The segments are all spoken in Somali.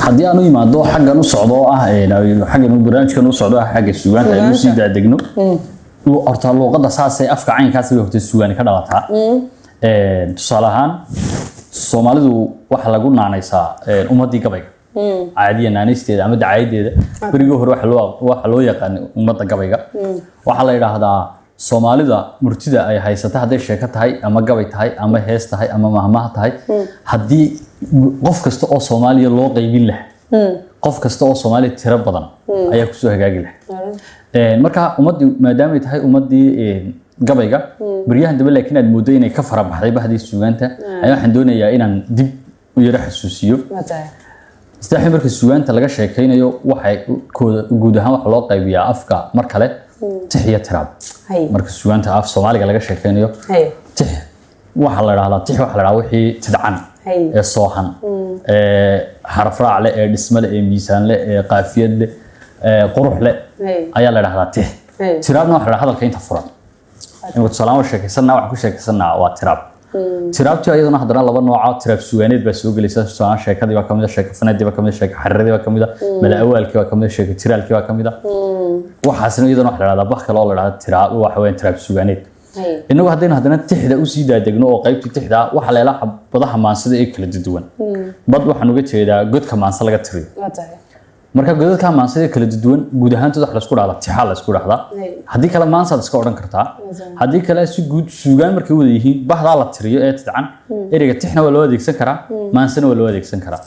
haddii aanu imaado xaggan u socdo xaggan barnaamijkan u socdo xagga suugaanta aynu sii daadegno horta luqadda saasay afka caynkaas bay horta suugaan ka dhalataa tusaale ahaan Soomaalidu waxa lagu naanaysaa ummadii gabayga caadiyan naanaysteeda ama dacaayadeeda berigii hore waxa loo yaqaan ummadda gabayga waxa la yiraahdaa Soomaalida murtida ay haysata haday sheeko tahay ama gabay tahay ama hees tahay ama mahmaah tahay hadii qof kasta oo Soomaaliya loo qaybin lahaa qof kasta oo Soomaali tiro badan ayaa ku soo hagaagi lahaa marka ummadii maadaama ay tahay ummadii gabayga bariyahan daba laakiin aad moodo inay ka farabaxday bahdii suugaanta ayaa waxaan doonayaa inaan dib u yara xasuusiyo istaxi markii suugaanta laga sheekaynayo waxay guud ahaan wax loo qaybiyaa afka mar kale tixiya tiraab markii suugaanta af Soomaaliga laga sheekaynayo tix waxa la yiraahdaa tix waxa la yiraahdaa wixii tidcan ee soohan xaraf raac leh ee dhisme leh ee miisaan leh ee qaafiyad leh qurux leh ayaa la yiraahdaa tix tiraabna waxa la hadalka inta furan inuu salaamo sheekaysanaa wax ku sheekaysanaa waa tiraab tiraabtu ayaduna hadana laba nooc tiraab suugaaneed baa soo galaysa soo sheekadii waa kamid sheeko fanaadii waa kamid sheeko xariiradii waa kamid mala awaalkii waa kamid sheeko tiraalkii waa kamid waxaasna iyaduna wax la yiraahdaa bax kale oo la yiraahdo tiraab waxa weyn tiraab suugaaneed inagu hadayna hadana tixda u sii daadegno oo qaybtii tixda waxa la ilaa badaha maansida ee kala duwan bad waxaan uga jeedaa godka maansa laga tiriyo marka godadka maansida kala duwan guud ahaantood wax la isku dhaxla tixaa la isku dhaxla hadii kala maansada iska oran kartaa hadii kala si guud suugaan markay wada yihiin bahda la tiriyo ee tidcan ereyga tixna waa loo adeegsan karaa maansana waa loo adeegsan karaa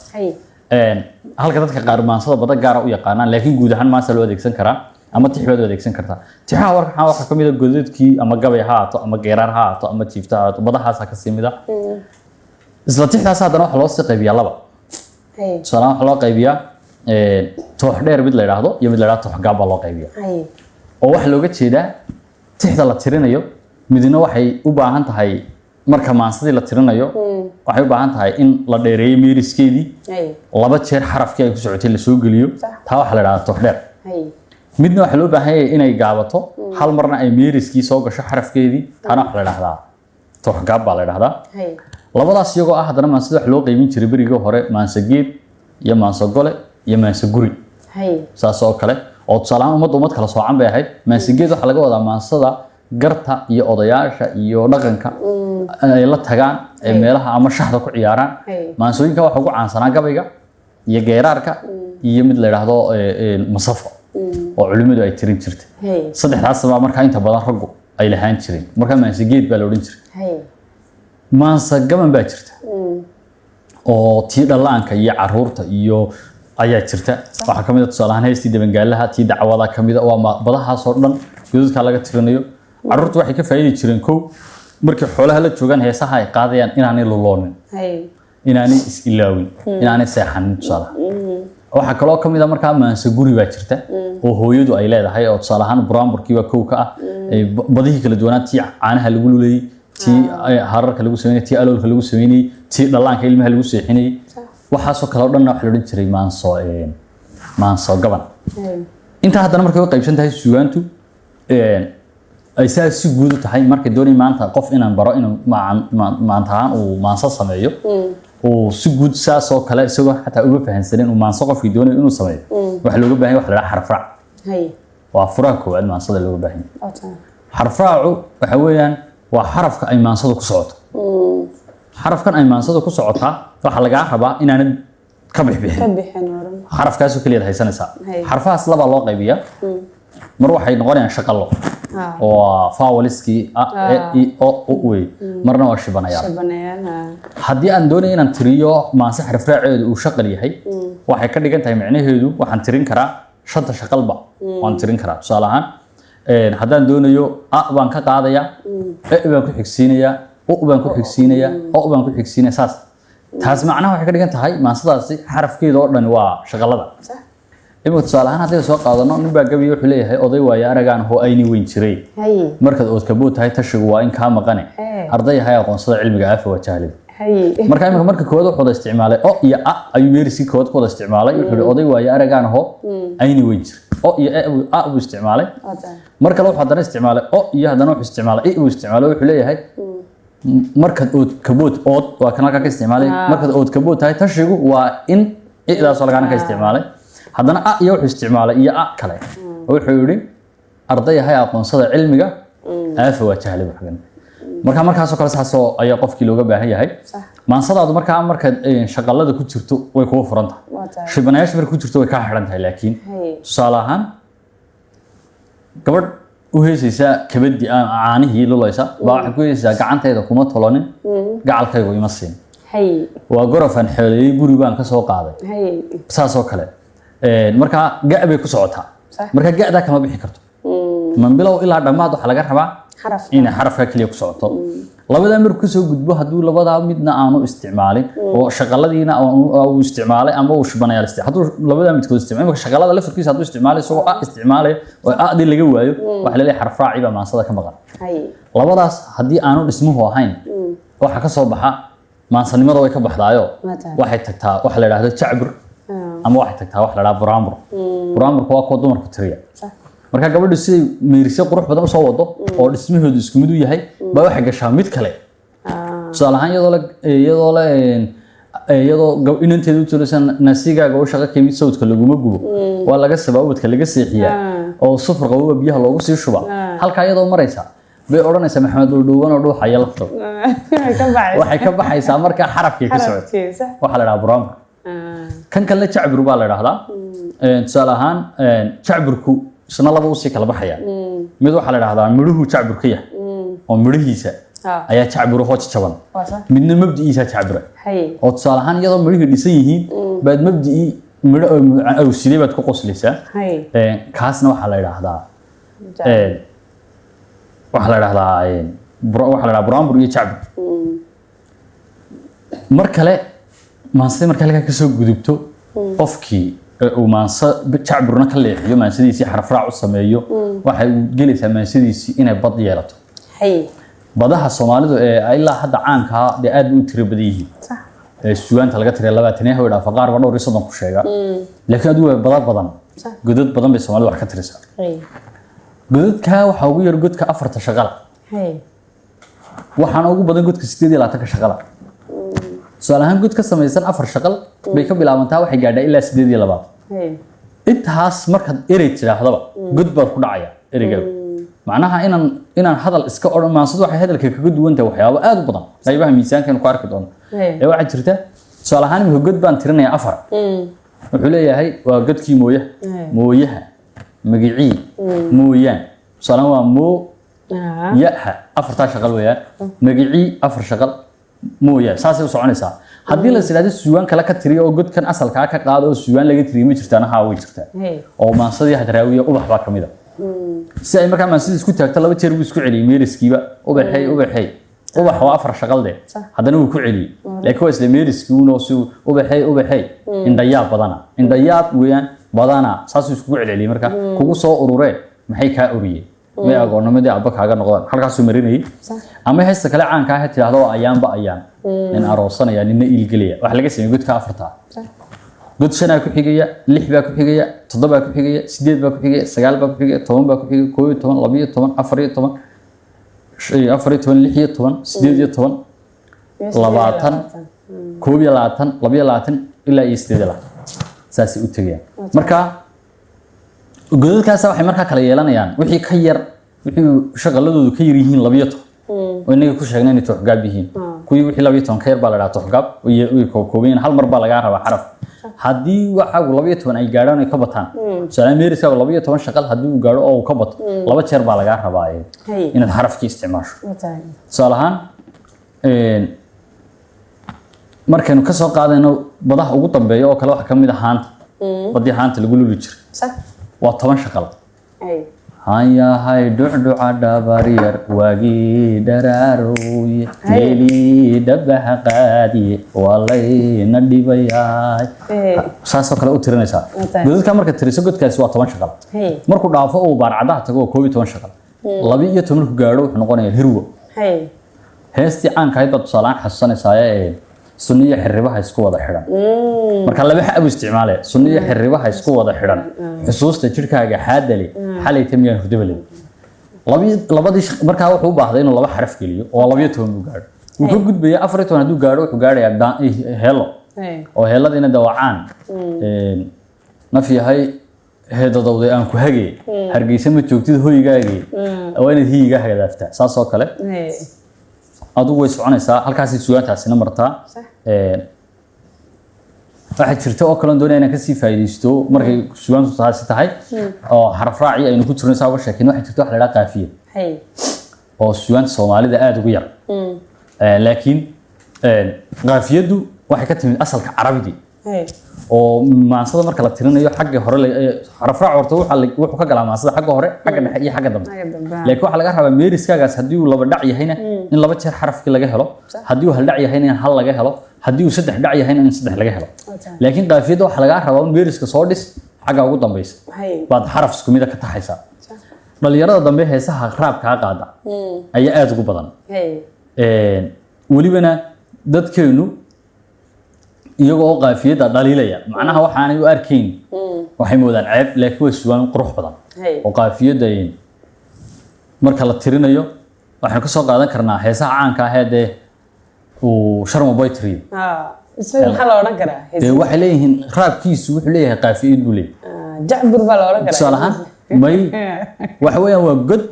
halka dadka qaar maansada bada gaar ah u yaqaanaan laakiin guud ahaan maansa loo adeegsan karaa ama tix baad u adeegsan kartaa tixaa waxa kamid ah godadkii ama gabay haato ama geerar haato ama tiifta haato badahaas ka simida isla tixdaas hadana wax loo sii qaybiyaa laba salaam wax loo qaybiyaa toox dheer mid la yiraahdo iyo mid la yiraahdo toox gaab loo qaybiyo oo wax looga jeedaa tixda la tirinayo midna waxay u baahan tahay marka maansadii la tirinayo waxay u baahan tahay in la dheereeyo meeriskeedii laba jeer xarafkii ay ku socotay la soo geliyo taa wax la yiraahdo toox dheer midna waxa loo baahan yahay inay gaabato hal marna ay meeriskii soo gasho xarafkeedii taana wax la yiraahdaa toox gaab baa la yiraahdaa labadaas iyagoo ah hadana maansada wax loo qaybin jiray berigii hore maansageed iyo maansagole iyo mansaguri saas oo kale oo salaam umad kala soocan bay ahayd mansigeed waxa laga wadaa maansada garta iyo odayaasha iyo dhaqanka ay la tagaan ee meelaha ama shaxda ku ciyaaraan maansooyinka waxa ugu caansanaa gabayga iyo geeraarka iyo mid la yiraahdo masafo oo culimadu ay tirin jirtay saddexdaas baa marka inta badan raggu ay lahaan jireen marka mansigeed baa la oran jiray maansa gaban baa jirta oo tii dhalaanka iyo caruurta iyo ayaa jirta waxa kamid ah tusaalahan heystii dabangaalaha tii dacwada kamid ah waa badahaas oo dhan godadka laga tirinayo caruurtu waxay ka faa'iidi jireen koow markii xoolaha la joogan heesaha ay qaadayaan inaanay luloonin inaanay is ilaawin inaanay seexanin tusaalaha waxa kale oo kamid ah markaa maansa guri baa jirta oo hooyadu ay leedahay oo tusaalahan buraamburkii waa koow ka ah badihii kala duwanaa tii caanaha lagu luleeyay tii hararka lagu sameeyay tii aloolka lagu sameeyay tii dhalaanka ilmaha lagu seexinayay waxaasoo kale oo dhan wax la oran jiray maanso gaban inta hadana markay u qaybsan tahay suugaantu ay si guud tahay markay doonay maanta qof inaan baro inuu maanta uu maanso sameeyo oo si guud saas oo kale isagoo xataa uga fahansaneen uu maanso qofkii doonay inuu sameeyo wax looga baahan yahay wax la xaraf raac waa furaha koowaad maansada looga baahan yahay xaraf raacu waxa weeyaan waa xarafka ay maansadu ku socoto xarafkan ay maansadu ku socotaa waxa laga rabaa inaan ka bixin xarafkaas oo kaliya haysanaysa xarfahaas laba loo qaybiyaa mar waxay noqonayaan shaqalo oo faawaliski e o way marna waa shibanayaan hadii aan doonayo inaan tiriyo maansa xaraf raaceedu uu shaqal yahay waxay ka dhigan tahay macnaheedu waxaan tirin karaa shanta shaqalba waan tirin karaa tusaalahan hadaan doonayo a baan ka qaadaya e baan ku xigsiinaya o baan ku xigsiinaya o baan ku xigsiinaya saas taas macnaha waxay ka dhigan tahay maansadaasi xarafkeedu oo dhan waa shaqalada imika tusaalahan haddii soo qaadano nin baa gabi wuxuu leeyahay oday waayo aragaan hoo ayni weyn jiray markaad ood ka bood tahay tashigu waa in kaa maqane arday hay aqoonsada cilmiga aafa waa jahlib marka imika marka koowaad wuxuu wada isticmaalay o iyo a ayuu meeriskii koowaad ku wada isticmaalay wuxuu oday waayo aragaan hoo ayni weyn jiray o iyo a buu isticmaalay mar kale wuxuu haddana isticmaalay o iyo haddana wuxuu isticmaalay i buu isticmaalay wuxuu leeyahay markaad ood kabood ood waa kan halka ka isticmaalay markaad ood kabood tahay tashigu waa in إذا صار كان كاستعماله هذا أنا يروح استعماله يا كله ويحوري أرضية هاي أقوم صدق علمي أفوا تهلي بحقنا markaasoo kale saasoo ayaa qofkii looga baahan yahay maansadaadu marka shaqalada ku jirto way kuwa furan tahay shibanayaasha marka ku jirto way ka xiran tahay laakiin tusaale ahaan gabadh u heesaysa kabadi caanihii lulaysa baa waxa ku heesaysa gacanteeda kuma tolonin gacalkaygu ima siin waa gorofan xeelay guri baan ka soo qaaday saasoo kale marka gaabay ku socotaa marka gaada kama bixi karto man bilow ilaa dhamaad waxa laga rabaa إن حرف كليه كسرته لبدا مركو سو غدبو haduu labada midna aanu isticmaalin oo shaqaladiina oo isticmaalay ama uu shubanayaa haduu labada mid ku isticmaalay marka shaqalada laftirkiisa haduu isticmaalay soo isticmaalay oo aad laga waayo waxa la leeyahay xarf raaci ba maansada ka maqan labadaas hadii aanu dhismuhu ahayn waxa ka soo baxa maansanimada way ka baxdaayo waxay tagtaa waxa la yiraahdo jacbur ama waxay tagtaa waxa la yiraahdo buraamur buraamurku waa ko dumarku tiriya marka gabadhu si meerisay qurux badan soo wado oo dhismahoodu isku mid u yahay baa waxa gashaa mid kale salahan iyadoo inanteedu tuulaysan nasiigaaga oo shaqo kamid sawdka laguma gubo waa laga sababadka laga seexiyaa oo sufur qabo biyaha loogu sii shuba halka iyadoo maraysa bay oranaysaa maxamed oo dhawaan oo dhuuxa yalafto waxay ka baxaysaa marka xarafkii ka socdo waxa la yiraahdaa buraamur kan kale jacbur baa la yiraahdaa salahan jacburku isna laba usii kala baxaya mid waxa la yiraahdaa midhuhu jacbur ka yahay oo midhiisa ayaa jacbur hoos jaban midna mabdiisa jacbur oo salahan iyadoo midhihi dhisan yihiin baad mabdii midho aw sidee baad ku qoslaysaa kaasna waxa la yiraahdaa waxa la yiraahdaa buraamur iyo jacbur mar kale maanse marka laga ka soo gudubto qofkii ومانسا شعبرنا كله يوم مانسديسي حرف راع وسميه واحد جلس مانسديسي إنه بض يلته. بدها الصومالي إلا حد عانكها لأدو تربديه. صح. السودان تلقى ترى لبعض تنيه ولا فقار ولا رصدهم كشيء. لكن أدو بدان. صح. جدود بدان بالصومالي واحد كترسا. جدود كه وحاوي يرجود كأفر تشغل. وحناوجو بدان جود كستيدي لا تكشغله. سؤالهم قد كسم يسن أفر شغل بيكمل عملتها وحي قاعدة إلا سديدي لبعض. أنت هاس مركز إريت له هذا قد بركض عيا إريجل. معناها إن هذا الإسكار ما صدق هذا الكيك قد وأنت وحيا وقاد بدن. سايبها ميزان كانوا كارك دون. واحد شرته سؤالهم هو قد بان ترني أفر. وحليه هاي وقد كي مويه مجيء مويان. سؤالهم مو يأها أفر تشغل ويا مجيء أفر شغل. مويه ساسي وسعنيسا hadii la silaado suugan kala ka tiriyo oo godkan asalka ka qaado oo suugan laga tiriyo ma jirtaan ha way jirtaa oo maansadii hadraawiye ubax baa kamida si ay markaa maansadii isku taagto laba jeer uu isku celiyay meeriskiiba ubaxay ubax waa afar shaqalde hadana uu ku celiyay laakiin waa isla meeriskii uu noo soo ubaxay indhayaab weeyaan badana saas isku celiyay markaa kugu soo ururee maxay ka uriyay ما أقول نمدي عبك حاجة نقدر حلقة سمريني أما هسه كلا عن كاه تلاحظوا أيام إن أروسنا يعني إن إلجلية وحلقة سمي قد كافرتها قد سنة كحجية لحبة كحجية تضبع كحجية سديد بكحجية سجال بكحجية طبعا بكحجية كوي طبعا لبيه طبعا أفري طبعا لحية طبعا سديد طبعا لبعتن كوي لاتن لبيه لاتن إلا يستدي له ساسي أتجيه مركا جودك كاسة وحي مركا كلا يلانيان وحي كير وحي شغلادو ka yirihiin labiyato oo inaga ku sheegnay inay toxgaab yihiin kuwii wixii labiyato ka yar baa la dhahaa toxgaab oo koobeen hal mar baa laga rabaa xaraf hadii waxa uu labiyato ay gaaraan ay ka bataan salaamiriska labiyato shaqal hadii uu gaaro oo ka bato laba jeer baa laga rabaa inaad xarafki isticmaasho salahan markaynu ka soo qaadayno badaha ugu dambeeyo oo kale waxa kamid ah badii haanta lagu luli jiray sax waa 10 shaqal هيا هاي دعدع دبارير واجي دراروي ليلي دبح قادي والله ندي بياي ساسو kale u tirinaysa dadka marka tiriso godkaas waa 10 shaqal markuu dhaafo oo baarcadaha tago 12 shaqal 12 ku gaaro wuxuu noqonayaa hirwo heesti aan ka hayb tusaale xasanaysaa sunniya xiribaha isku wada xiran marka laba xab isticmaale sunniya xiribaha isku wada xiran xusuusta jirkaaga xaadali xalay tamiyaan hudabale labadii marka wuxuu u baahday inuu laba xaraf geliyo oo 12 uu gaaro uu ka gudbaya 14 haduu gaaro wuxuu gaarayaa hello oo heeladiina dawacaan naf yahay heedadowday aan ku hagee hargeysa ma joogtid hoygaagii waa inaad hiyiga hagadaaftaa saas oo kale adigu way soconaysaa halkaas suugaantaasina martaa waxa jirta oo kale doonayna ka sii faa'iideysto markay suugaantu taasi tahay oo xaraf raaci aynu ku jirnay sabab sheekin waxa jirta wax la yiraahdo qaafiye oo suugaanta Soomaalida aad ugu yar laakiin qaafiyadu waxay ka timid asalka Carabiga oo maansada marka la tirinayo xagga hore xaraf raac horta wuxuu ka galaa maansada xagga hore xagga dhexe iyo xagga dambe laakiin waxa laga rabaa meeriskaagaas hadii uu laba dhac yahayna in laba jeer xarafkii laga helo hadii uu hal dhac yahayna in hal laga helo hadii uu saddex dhac yahayna in saddex laga helo laakiin qaafiyada waxa laga rabaa in meeriska soo dhis xagga ugu dambaysa baad xaraf isku mid ah ka taxaysa dhalinyarada dambe heesaha raabka qaada ayaa aad ugu badan walibana dadkeenu iyagoo qaafiyada dhaliilaya macnaha waxaan u arkayn waxay moodaan ceeb laakiin way suugaan qurux badan oo qaafiyada marka la tirinayo waxaan ka soo qaadan karnaa heesaha caanka ah ee uu Sharma Boy tiriyo isla waxa la oran karaa waxay leeyihiin raabkiisu wuxuu leeyahay qaafiyad buu leeyahay jacbur baa la oran karaa salahan may waxa weeyaan waa god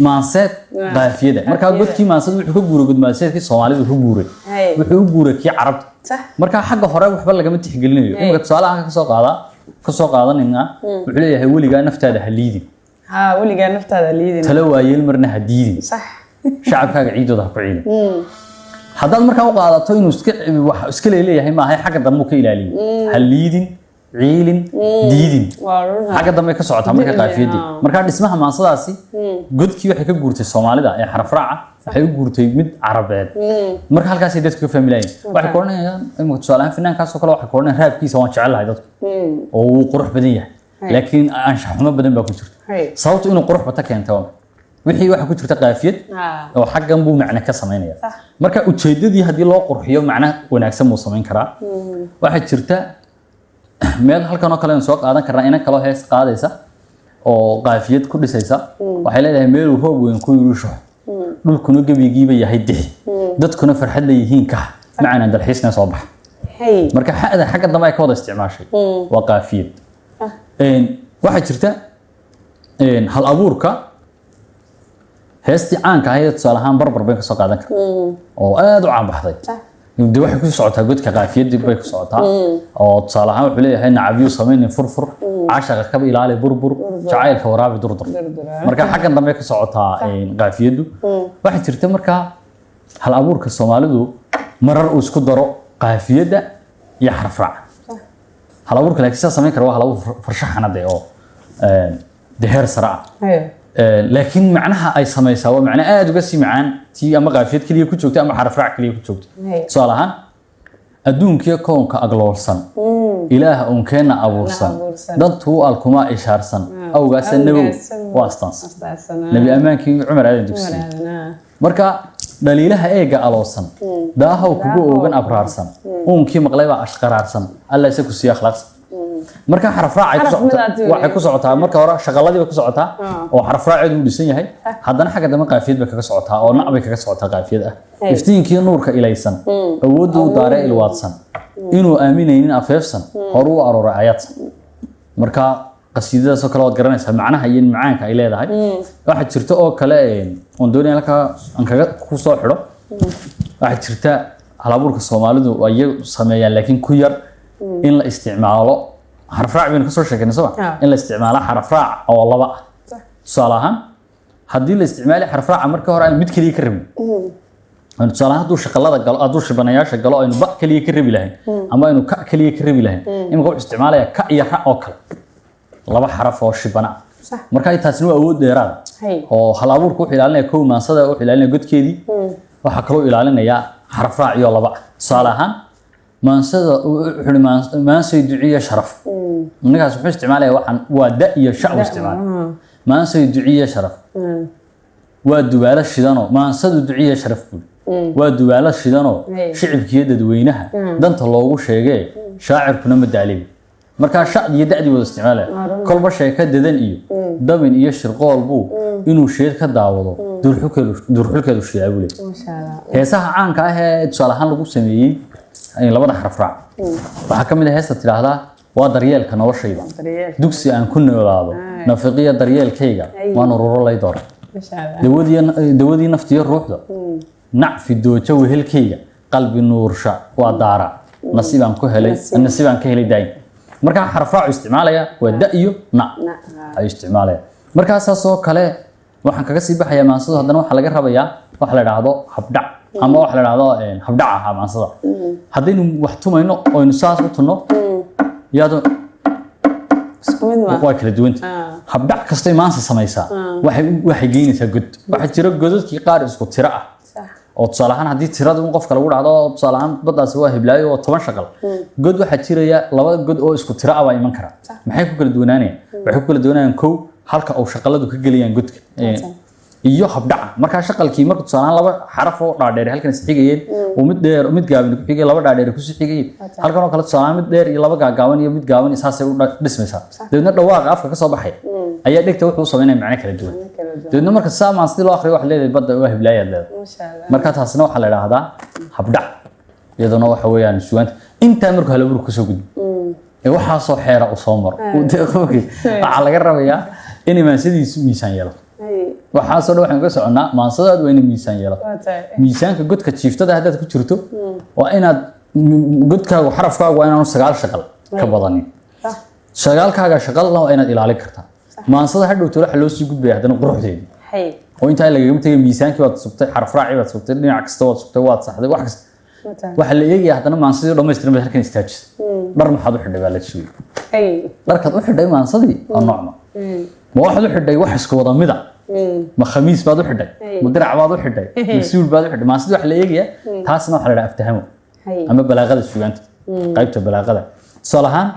maansad qaafiyada marka godkii maansad wuxuu ka guuray god maansadkii Soomaalidu ku guuray wuxuu u guuray kii Carabta marka xagga hore waxba laga tixgelinayo in tusaalaha ka soo qaadanina wuxuu leeyahay waliga naftaada haliidin waliga naftaada haliidin tala waayeel marna hadiidin sax shacabkaaga ciidooda ku ciidan haddaad markaa u qaadato inuu iska leeyahay maahay xagga dambe ka ilaaliyo haliidin ciilin diidin xagga dambe ka socota marka qaafiyadii marka dhismaha maansadaasi godkii waxay ka guurtay Soomaalida ee xaraf raaca waxay u guurtay mid Carabeed marka halkaas ay dadku ka fahmayeen waxay koonayaan in tusaalahan finaankaas oo kale waxay koonayaan raabkiisa waan jecelahay dadku oo uu qurux badan yahay laakiin aan shaxmo badan baa ku jirta sababtu inuu qurux badan keento wixii waxa ku jirta qaafiyad oo xaggan buu macna ka sameeynaya marka ujeedadii hadii loo qurxiyo macna wanaagsan uu sameyn karaa waxa jirta meel halkan oo kale soo qaadan karnaa in kala hees qaadaysa oo qaafiyad ku dhisaysa waxay leedahay meel uu roob weyn ku yirusho dhulkuna gabigiiba yahay dix dadkuna farxad leeyihiin ka macna dalxiisna soo bax marka xagga dambe ay ka wada isticmaashay waa qaafiyad waxa jirta hal abuurka heestii caanka ahayd tusaalahaan barbar bay ka soo qaadan kartaa oo aad u caan baxday dib waxay ku socotaa godka qaafiyada bay ku socotaa oo tusaalahaan wuxuu leeyahay nacabiyo sameeyay furfur caashaqa ka ilaali burbur jacaylka waraabi durdur marka xaggan dambe ka socotaa qaafiyadu waxa jirta marka hal abuurka Soomaalidu marar uu isku daro qaafiyada iyo xaraf raac hal abuurka laakiin sameyn karo hal abuur farshaxanada oo heer sare laakiin macnaha ay sameeysaa waa macna aad uga sii macaan tii ama qaafiyad kaliya ku joogta ama xaraf raac kaliya ku joogta salahan adduunkiyo koonka agloolsan ilaaha uunkeena abuursan dantu alkuma ishaarsan awgaas nabi waastans nabi amaankii Umar aadan dugsi marka dhaliilaha eega aloosan daahaw kugu oogan abraarsan uunkii maqlayba ashqaraarsan alla isagu si akhlaaqsan marka xaraf raac waxay ku socotaa marka hore shaqaladii ku socotaa oo xaraf raaceedu u dhisan yahay haddana xagga dambe qaafiyad bay kaga socotaa oo nacbay kaga socotaa qaafiyad ah iftiinkii nuurka ilaysan awooddu u daaray ilwaadsan inuu aaminaynin afeefsan hor u arooray ayadsan marka qasiidadaas oo kale waad garanaysaa macnaha iyo macaanka ay leedahay waxa jirta oo kale oo doonaya halka aan kaga ku soo xidho waxa jirta hal abuurka Soomaalidu ay sameeyaan laakiin ku yar in la isticmaalo حرف راع بين كسر شكل نسبة إن الاستعمال حرف راع أو الله بقى صالحا هدي الاستعمال حرف راع مركه هراء ميت كلي يكرم صالحا دو شغلات قال أدوش بنياش قالوا إنه بق كلي يكرم له أما إنه ك كلي يكرم له إنه قول استعماله ك يحرق أكل الله بقى حرف أو شبنا مركه يتحسنوا أود ديران أو حلابور كوح إلى لنا كوم نصدا أو إلى لنا جد كذي وحكوا إلى لنا يا حرف راع يا الله بقى صالحا ما سيدعي شرف منك سبحان استعماله ودأي شعب استعمال ما سيدعي شرف ودوالة الشدانو ما سيدعي شرف ودوالة الشدانو شعب كيدا دوينها دانت الله شيء شاعر كنا مدعلي مركز شعب يدعي واستعماله كل بشيء كددن إيو دمن يشر قلبه إنه شيء كدعوه دور حكي الشيء أقوله ما شاء الله هي صح عن كاه تصالحان لقوا سمي labada xaraf raac waxa kamid ah heesta tiraahdaa waa daryeelka noloshayda Daryeel. dugsi aan ku noolaado nafiqiya daryeelkayga waan ururo lay door Masha Allah. dawadii naftiyo ruuxda nacfi doojo wehelkayga qalbi nuursha waa daara nasiibaan ku helay nasiibaan ka helay daay marka xaraf raac isticmaalaya waa da iyo na ay isticmaalaya marka saasoo kale waxaan kaga sii baxayaa maansada haddana waxa laga rabayaa waxa la yiraahdo habdhac ama waxa la yiraahdo habdhaca maansada haddaynu wax tumayno oo aynu saas u tunno yaado Isku mid ma. waa kala duwan habdhac kastay maansa samaysaa waxay geynaysaa god waxa jira godadkii qaar isku tiro ah Sax. oo tusaale ahaan haddii tirada un qofka lagu dhacdo tusaale ahaan baddaasi waa hiblaayo oo 10 shaqal god waxaa jiraya laba god oo isku tiro ah baa iman kara maxay ku kala duwanaanayaan waxay ku kala duwanaanayaan kow halka uu shaqaladu ka geliyaan godka iyo habdhaca marka shaqalkii marka tusaale ahaan laba xaraf oo dhaadheer halkan isxigayeen oo mid dheer mid gaaban ku xigay laba dhaadheer ku sii xigay halkan oo kale tusaale ahaan mid dheer iyo laba gaaban iyo mid gaaban isaasay u dhismaysaa dadna dhawaaqa afka ka soo baxay ayaa dhigta wuxuu sameynaa macna kala duwan dadna marka saamaan sidii loo akhriyo wax leedahay badda waa hiblaayad leedahay Masha Allah. marka taasna waxa la yiraahdaa habdhac iyaduna waxa weeyaan suugaanta inta marka hal bur ku soo gudbo waxa soo xeera u soo maro waxa laga rabayaa in imaansidiisu miisaan yeelo waxa soo dhaw waxaan ka soconaa maansadaad waa in miisaan yeelo Waa tahay. miisaanka godka jiiftada haddaad ku jirto waa inaad godkaaga xarafkaaga waa inaanu 9 shaqal ka badanin Sax. 9kaaga shaqalna waa inaad ilaalin kartaa maansada hadhowto waxa loo sii gudbaya haddana quruxdeeda Hay. oo inta laga tagay miisaankii waad sugtay xaraf raaci waad sugtay dhinac kasta waad sugtay waad saxday wax kasta Waa tahay. waxa la eegayaa haddana maansadii dhammaystiran bay halkan istaajis dhar maxaad u xidhay baa la sheegay Hay. dharkaad u xidhay maansadii waa noocma ma waxaad u xidhay wax isku wada mida ma khamiis baad u xidhay ma dirac baad u xidhay ma suul baad u xidhay maansadii waxa la eegayaa taasna waxa la yiraahdaa aftahamo Hay. ama balaaqada suugaanta qaybta balaaqada tusaale ahaan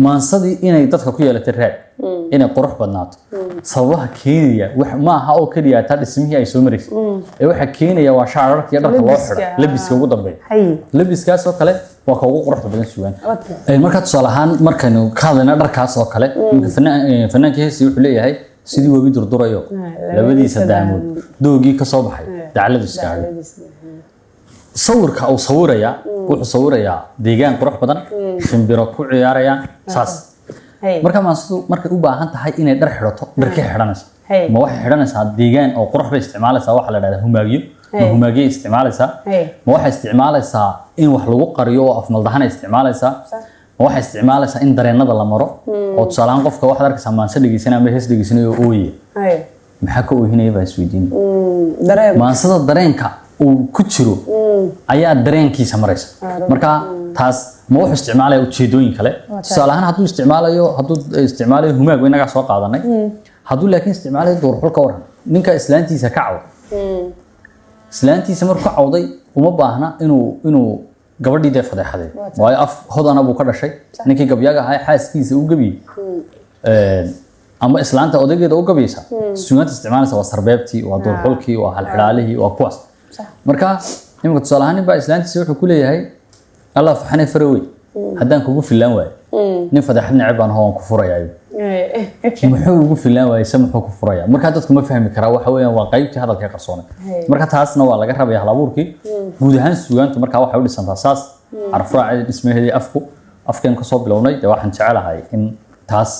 maansadii inay dadka ku yeelatay raad inay qurux badnaato sababaha keenaya wax ma aha oo kaliya taa dhismihii ay soo mareysay ee waxa keenaya waa shaararka iyo dharka loo xidho labiska ugu dambeeya Hay. labiskaas oo kale waa ka ugu quruxda badan suugaanta Waa tahay. marka tusaale ahaan markaynu ka hadlayna dharkaas oo kale fanaanka heesi wuxuu leeyahay sidii webi durdurayo labadiisa daamood doogii ka soo baxay dacladu iskaadhay sawirka uu sawiraya wuxuu sawirayaa deegaan qurux badan shimbiro ku ciyaarayaan saas Hay. marka maasadu markay u baahan tahay inay dhar xidhato dharkay xidhanaysaa Hey. ma waxay xidhanaysaa deegaan oo qurux bay isticmaalaysaa waxa la yiraahdaa humaagiyo ma humaagiyo isticmaalaysaa Hey. ma waxay isticmaalaysaa in wax lagu qariyo oo afmaldahan ay isticmaalaysaa ma waxay isticmaalaysaa in dareenada la maro oo tusaale ahaan qofka waxaad arkaysaa maansa dhegeysanaya ama hees dhegeysanaya oo ooyaya Hay. maxaa ka oohinaya baa isweydiin Dareem. maansada dareenka uu ku jiro ayaa dareenkiisa maraysa marka taas ma wuxuu isticmaalaya ujeedooyin kale tusaale ahaan hadduu isticmaalayo humaag inagaa soo qaadanay hadduu laakiin isticmaalayo duurxul ka waran ninka islaantiisa ka cawd islaantiisa markuu ka cawday uma baahna inuu gabadhii dee fadeexadeed waayo af hodana buu ka dhashay ninkii gabyaaga ahaa xaaskiisa u gabiyey ama islaanta odaygeeda u gabaysa suugaanta isticmaalaysa waa sarbeebtii waa duurxulkii waa halxidhaalihii waa kuwaas marka imika tusaale ahaan ninbaa islaantiisa wuxuu ku leeyahay allah faxanay farawey haddaan kugu filaan waayo nin fadeexad neceb baan waan ku furayaa muxuu ugu filaan waayay se muxuu ku furayaa marka dadku ma fahmi karaa waxa weeyaan waa qaybtii hadalka qarsoonay marka taasna waa laga rabaya hal abuurkii guud ahaan suugaantu marka waxay u dhisantaa saas carfraaceeda dhismaheedii afkeen kasoo bilownay dee waxaan jecelahay in taas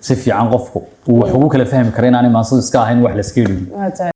si fiican qofku uu wax ugu kala fahmi kara inaanay maansadu iska ahayn wax la iska yidhi Waa tahay.